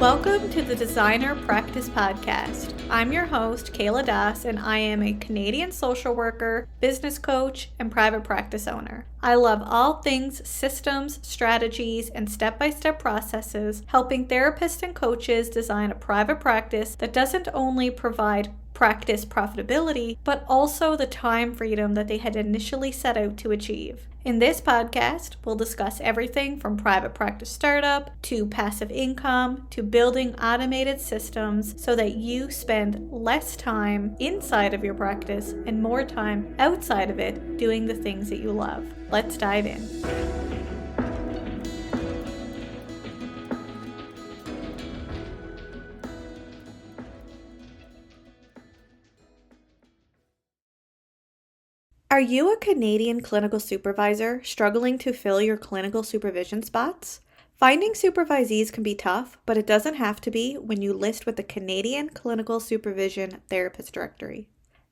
Welcome to the Designer Practice Podcast. I'm your host, Kayla Das, and I am a Canadian social worker, business coach, and private practice owner. I love all things systems, strategies, and step-by-step processes, helping therapists and coaches design a private practice that doesn't only provide practice profitability, but also the time freedom that they had initially set out to achieve. In this podcast, we'll discuss everything from private practice startup to passive income to building automated systems so that you spend less time inside of your practice and more time outside of it doing the things that you love. Let's dive in. Are you a Canadian clinical supervisor struggling to fill your clinical supervision spots? Finding supervisees can be tough, but it doesn't have to be when you list with the Canadian Clinical Supervision Therapist Directory.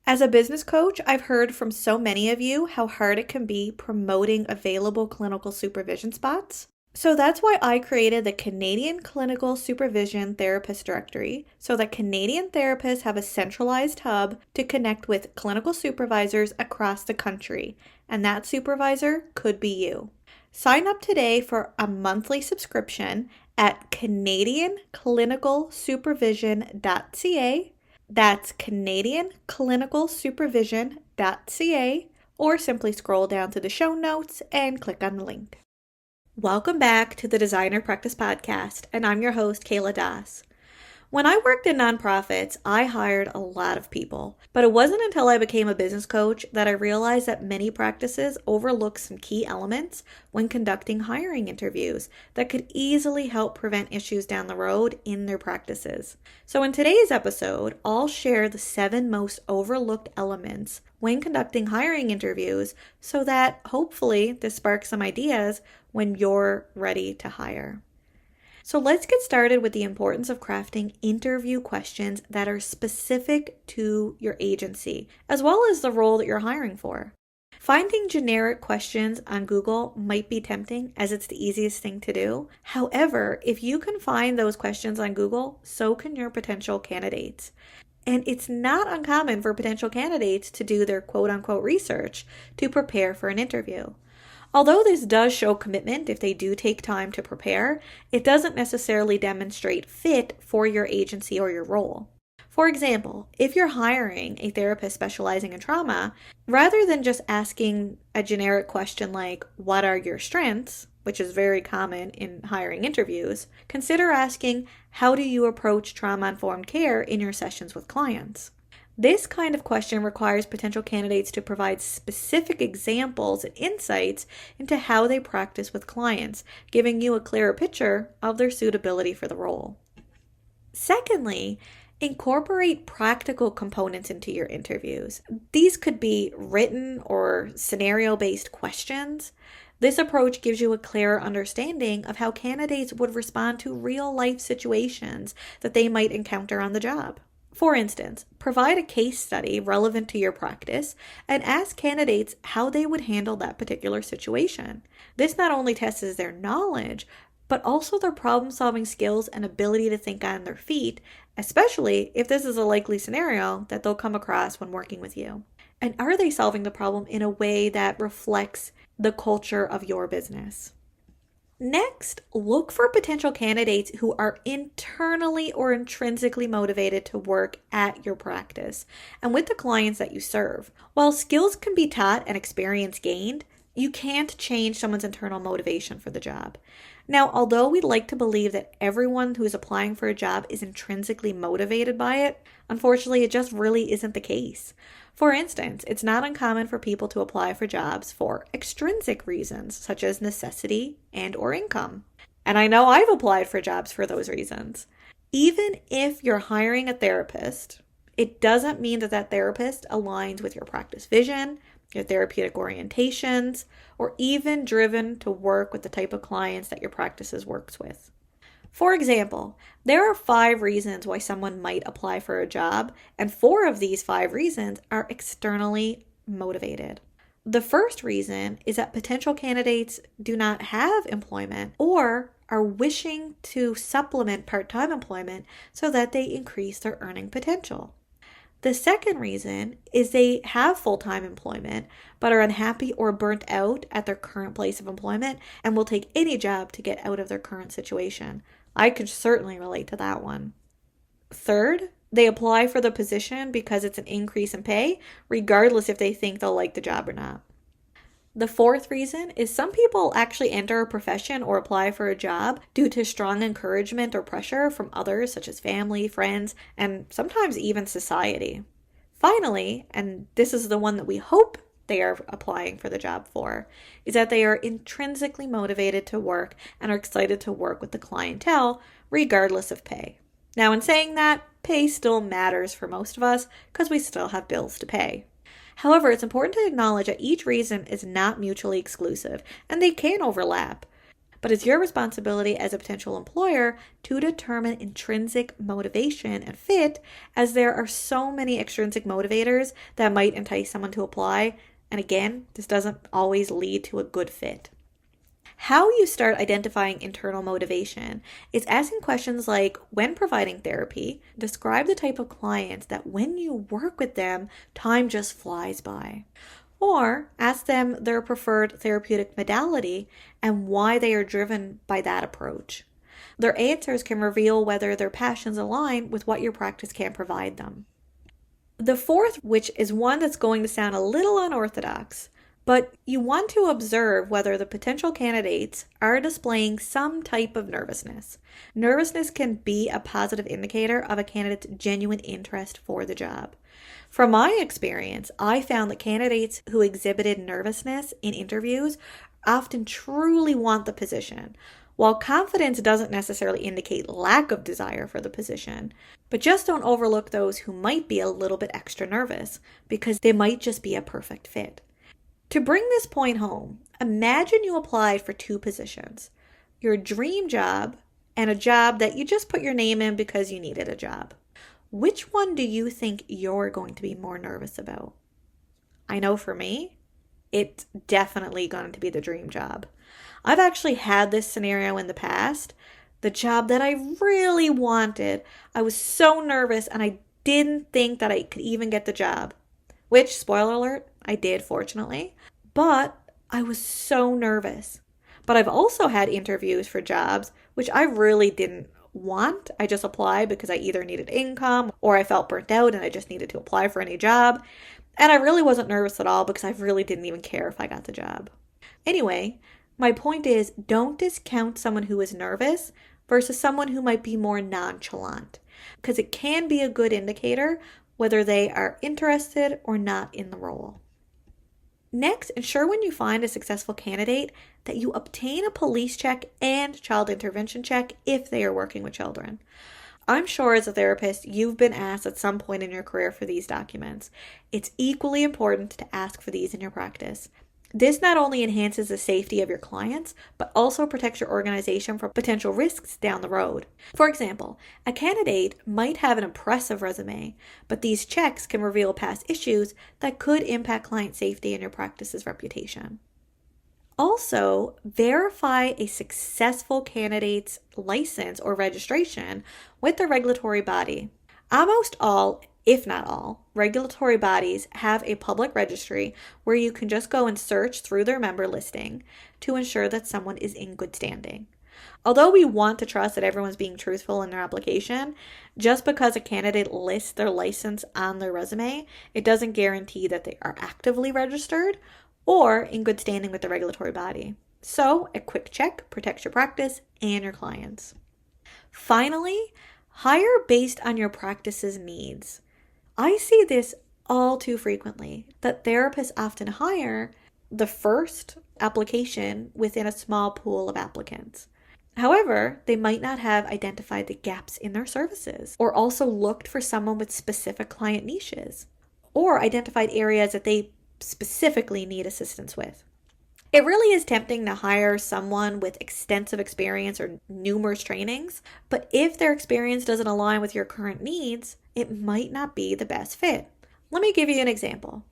As a business coach, I've heard from so many of you how hard it can be promoting available clinical supervision spots. So that's why I created the Canadian Clinical Supervision Therapist Directory so that Canadian therapists have a centralized hub to connect with clinical supervisors across the country, and that supervisor could be you. Sign up today for a monthly subscription at canadianclinicalsupervision.ca. That's canadianclinicalsupervision.ca, or simply scroll down to the show notes and click on the link. Welcome back to the Designer Practice Podcast, and I'm your host, Kayla Das. When I worked in nonprofits, I hired a lot of people, but it wasn't until I became a business coach that I realized that many practices overlook some key elements when conducting hiring interviews that could easily help prevent issues down the road in their practices. So in today's episode, I'll share the 7 most overlooked elements when conducting hiring interviews so that hopefully this sparks some ideas when you're ready to hire. So let's get started with the importance of crafting interview questions that are specific to your agency, as well as the role that you're hiring for. Finding generic questions on Google might be tempting, as it's the easiest thing to do. However, if you can find those questions on Google, so can your potential candidates. And it's not uncommon for potential candidates to do their quote-unquote research to prepare for an interview. Although this does show commitment if they do take time to prepare, it doesn't necessarily demonstrate fit for your agency or your role. For example, if you're hiring a therapist specializing in trauma, rather than just asking a generic question like, "What are your strengths?" which is very common in hiring interviews, consider asking, "How do you approach trauma-informed care in your sessions with clients?" This kind of question requires potential candidates to provide specific examples and insights into how they practice with clients, giving you a clearer picture of their suitability for the role. Secondly, incorporate practical components into your interviews. These could be written or scenario-based questions. This approach gives you a clearer understanding of how candidates would respond to real-life situations that they might encounter on the job. For instance, provide a case study relevant to your practice and ask candidates how they would handle that particular situation. This not only tests their knowledge, but also their problem-solving skills and ability to think on their feet, especially if this is a likely scenario that they'll come across when working with you. And are they solving the problem in a way that reflects the culture of your business? Next, look for potential candidates who are internally or intrinsically motivated to work at your practice and with the clients that you serve. While skills can be taught and experience gained, you can't change someone's internal motivation for the job. Now, although we'd like to believe that everyone who is applying for a job is intrinsically motivated by it, unfortunately, it just really isn't the case. For instance, it's not uncommon for people to apply for jobs for extrinsic reasons, such as necessity and/or income. And I know I've applied for jobs for those reasons. Even if you're hiring a therapist, it doesn't mean that that therapist aligns with your practice vision, your therapeutic orientations, or even driven to work with the type of clients that your practice works with. For example, there are 5 reasons why someone might apply for a job, and 4 of these 5 reasons are externally motivated. The first reason is that potential candidates do not have employment or are wishing to supplement part-time employment so that they increase their earning potential. The second reason is they have full-time employment but are unhappy or burnt out at their current place of employment and will take any job to get out of their current situation. I could certainly relate to that one. Third, they apply for the position because it's an increase in pay, regardless if they think they'll like the job or not. The fourth reason is some people actually enter a profession or apply for a job due to strong encouragement or pressure from others, such as family, friends, and sometimes even society. Finally, and this is the one that we hope they are applying for the job for, is that they are intrinsically motivated to work and are excited to work with the clientele, regardless of pay. Now, in saying that, pay still matters for most of us because we still have bills to pay. However, it's important to acknowledge that each reason is not mutually exclusive, and they can overlap. But it's your responsibility as a potential employer to determine intrinsic motivation and fit, as there are so many extrinsic motivators that might entice someone to apply. And again, this doesn't always lead to a good fit. How you start identifying internal motivation is asking questions like, when providing therapy, describe the type of clients that when you work with them, time just flies by. Or ask them their preferred therapeutic modality and why they are driven by that approach. Their answers can reveal whether their passions align with what your practice can provide them. The fourth, which is one that's going to sound a little unorthodox, but you want to observe whether the potential candidates are displaying some type of nervousness. Nervousness can be a positive indicator of a candidate's genuine interest for the job. From my experience, I found that candidates who exhibited nervousness in interviews often truly want the position, while confidence doesn't necessarily indicate lack of desire for the position. But just don't overlook those who might be a little bit extra nervous because they might just be a perfect fit. To bring this point home, imagine you applied for two positions, your dream job and a job that you just put your name in because you needed a job. Which one do you think you're going to be more nervous about? I know for me, it's definitely going to be the dream job. I've actually had this scenario in the past. The job that I really wanted, I was so nervous and I didn't think that I could even get the job. Which, spoiler alert, I did, fortunately. But I was so nervous. But I've also had interviews for jobs which I really didn't want. I just applied because I either needed income or I felt burnt out and I just needed to apply for any job. And I really wasn't nervous at all because I really didn't even care if I got the job. Anyway, my point is, don't discount someone who is nervous versus someone who might be more nonchalant, because it can be a good indicator whether they are interested or not in the role. Next, ensure when you find a successful candidate that you obtain a police check and child intervention check if they are working with children. I'm sure as a therapist, you've been asked at some point in your career for these documents. It's equally important to ask for these in your practice. This not only enhances the safety of your clients, but also protects your organization from potential risks down the road. For example, a candidate might have an impressive resume, but these checks can reveal past issues that could impact client safety and your practice's reputation. Also, verify a successful candidate's license or registration with the regulatory body. Almost all, if not all, regulatory bodies have a public registry where you can just go and search through their member listing to ensure that someone is in good standing. Although we want to trust that everyone's being truthful in their application, just because a candidate lists their license on their resume, it doesn't guarantee that they are actively registered or in good standing with the regulatory body. So, a quick check protects your practice and your clients. Finally, hire based on your practice's needs. I see this all too frequently, that therapists often hire the first application within a small pool of applicants. However, they might not have identified the gaps in their services, or also looked for someone with specific client niches, or identified areas that they specifically need assistance with. It really is tempting to hire someone with extensive experience or numerous trainings, but if their experience doesn't align with your current needs, it might not be the best fit. Let me give you an example.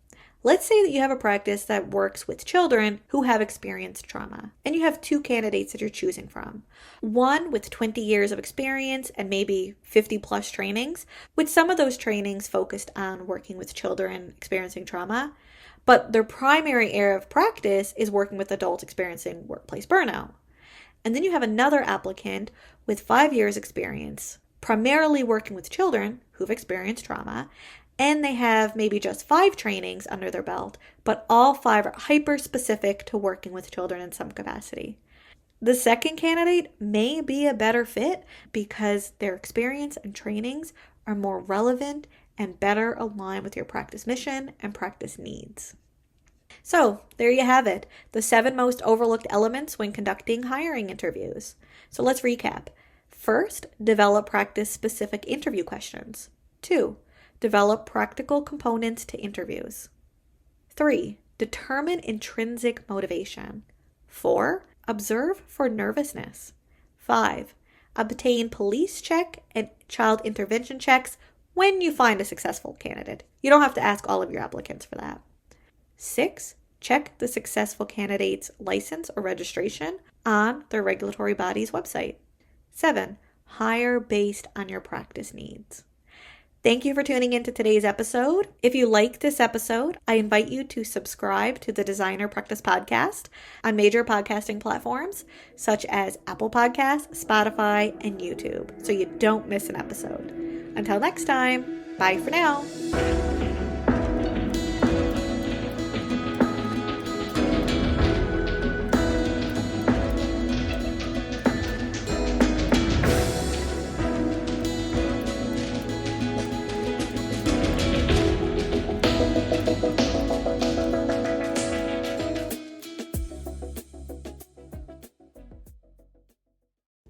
Let's say that you have a practice that works with children who have experienced trauma, and you have 2 candidates that you're choosing from. One with 20 years of experience and maybe 50 plus trainings, with some of those trainings focused on working with children experiencing trauma, but their primary area of practice is working with adults experiencing workplace burnout. And then you have another applicant with 5 years experience, primarily working with children who've experienced trauma, and they have maybe just 5 trainings under their belt, but all 5 are hyper-specific to working with children in some capacity. The second candidate may be a better fit because their experience and trainings are more relevant and better aligned with your practice mission and practice needs. So there you have it, the 7 most overlooked elements when conducting hiring interviews. So let's recap. First, develop practice-specific interview questions. 2, develop practical components to interviews. 3, determine intrinsic motivation. 4, observe for nervousness. 5, obtain police check and child intervention checks when you find a successful candidate. You don't have to ask all of your applicants for that. 6, check the successful candidate's license or registration on their regulatory body's website. 7, hire based on your practice needs. Thank you for tuning into today's episode. If you like this episode, I invite you to subscribe to the Designer Practice Podcast on major podcasting platforms such as Apple Podcasts, Spotify, and YouTube, so you don't miss an episode. Until next time, bye for now.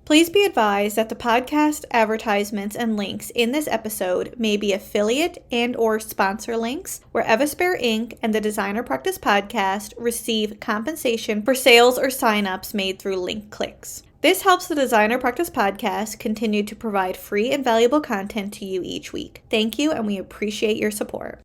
Please be advised that the podcast advertisements and links in this episode may be affiliate and/or sponsor links where Evaspare Inc. and the Designer Practice Podcast receive compensation for sales or signups made through link clicks. This helps the Designer Practice Podcast continue to provide free and valuable content to you each week. Thank you, and we appreciate your support.